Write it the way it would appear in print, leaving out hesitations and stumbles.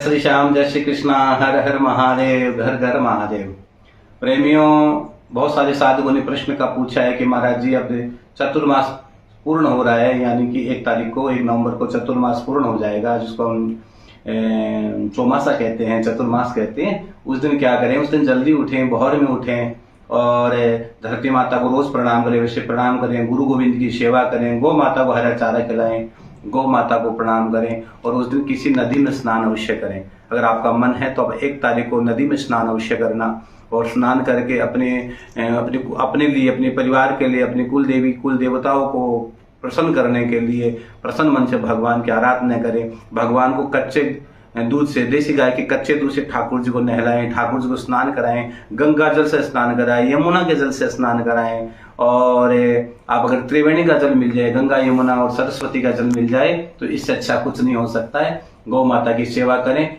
श्री श्याम, जय श्री कृष्णा, हर हर महादेव, घर घर महादेव। प्रेमियों, बहुत सारे साधुओं ने प्रश्न का पूछा है कि महाराज जी अब चतुर्मास पूर्ण हो रहा है, यानी कि 1 नवंबर को चतुर्मास पूर्ण हो जाएगा, जिसको हम चौमासा कहते हैं, चतुर्मास कहते हैं। उस दिन क्या करें? उस दिन जल्दी उठें, भोर में उठें और धरती माता को रोज प्रणाम करें, वैसे प्रणाम करें, गुरु गोविंद की सेवा करें, गौ माता को हरा चारा खिलाएं, गौ माता को प्रणाम करें और उस दिन किसी नदी में स्नान अवश्य करें। अगर आपका मन है तो अब 1 तारीख को नदी में स्नान अवश्य करना और स्नान करके अपने लिए, अपने परिवार के लिए, अपनी कुल देवी कुल देवताओं को प्रसन्न करने के लिए प्रसन्न मन से भगवान की आराधना करें। भगवान को कच्चे दूध से, देसी गाय के कच्चे दूध से ठाकुर जी को नहलाएं, ठाकुर जी को स्नान कराएं, गंगा जल से स्नान कराएं, यमुना के जल से स्नान कराएं। और आप अगर त्रिवेणी का जल मिल जाए, गंगा यमुना और सरस्वती का जल मिल जाए, तो इससे अच्छा कुछ नहीं हो सकता है। गौ माता की सेवा करें।